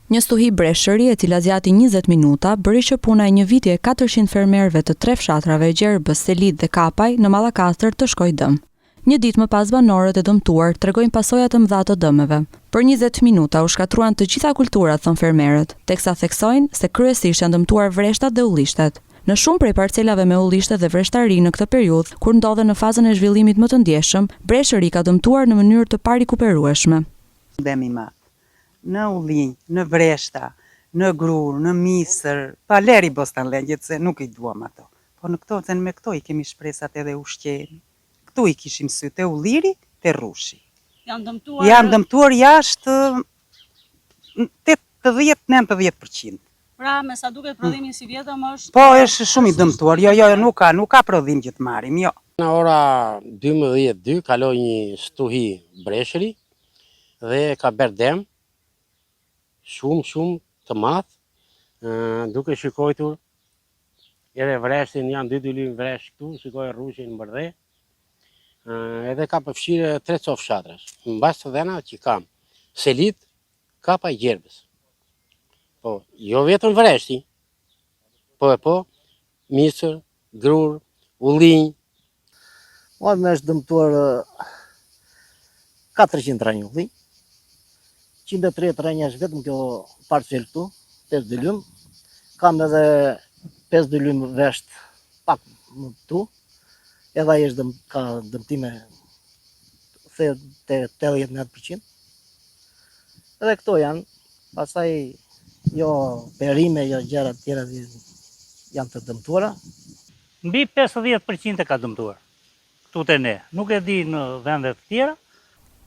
Një stuhi breshëri e cila zgjati 20 minuta bëri që puna e një viti e 400 fermerëve të 3 fshatrave Gjergës, Selit dhe Kapaj në Mallakastër të shkojë dëm. Një ditë më pas banorët e dëmtuar tregojnë pasojat e mëdha të dëmeve. Për 20 minuta u shkatruan të gjitha kulturat, thon fermerët, teksa theksojnë se kryesisht janë dëmtuar vreshtat dhe ullishtet. Në shumë prej parcelave me ullishte dhe vreshtari në këtë periudhë, kur ndodhen në fazën e zhvillimit më të ndjeshëm, breshëri ka dëmtuar në mënyrë të parikuperueshme. Në ullinj, në vreshta, në grur, në misër, pa leri bostanlëngjet se nuk i duam ato. Po në këto, se me këto i kemi shpresat edhe ushqeni. Këtu i kishim sy te ulliri, te rrushi. Janë dëmtuar jashtë 80-90%. Pra, me sa duket prodhimi si vjetëm është... Po, është shumë i dëmtuar, jo, nuk ka prodhim që të marim, jo. Në ora 12:02 kaloi një stuhi breshëri dhe ka bërë dëm shumë të madh, duke shikojtur edhe vreshtin, janë 2 lymë vresh këtu, shikoj rrushin në bërdhe, edhe ka përfshirë 3 copë fshatrash. Mbas të dhëna që kam Selit, Kapaj, Gjergës. Po, jo vetëm vreshti, po, misër, grur, ullinj. Me është dëmtuar 400 ranj ullinj. 130 rënja është vetëm kjo parcel këtu, 5 lymë. Kam edhe 5 lymë vesht pak më këtu. Edhe ai ka dëmtime të 80-90%. Edhe këto janë, pastaj jo perime, jo gjëra të tjera janë të dëmtuara. Mbi 50% ka dëmtuar këtu te ne. Nuk e di në vende të tjera.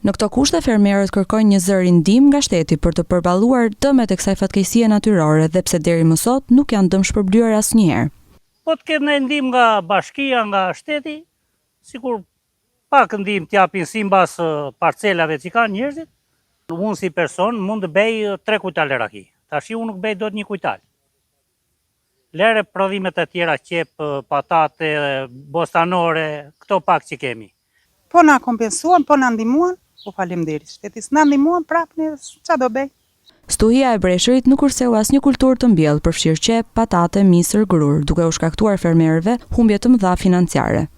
Në këto kushte fermerët kërkojnë një zëri ndihmë nga shteti për të përballuar dëmet e kësaj fatkeqësie natyrore dhe pse deri më sot nuk janë dëm shpërblyer asnjëherë. Po të ketë ndihmë nga bashkia, nga shteti, sikur pak ndihmë t'japin sipas parcelave që kanë njerëzit. Unë si person mund të bëj 3 kujtale raki. Tashi unë nuk bëj dot 1 kujtal. Lere prodhimet e tjera, qep, patate, bostanore, këto pak që kemi. Po na kompensuan, po na ndihmuan. Po faleminderit shtetit, na ndihmuan prapë ne ç'a do bëj. Stuhia e breshërit nuk kurseu asnjë kulturë të mbjellë, përfshirë qep, patate, misër, grur, duke u shkaktuar fermerëve humbje të mëdha financiare.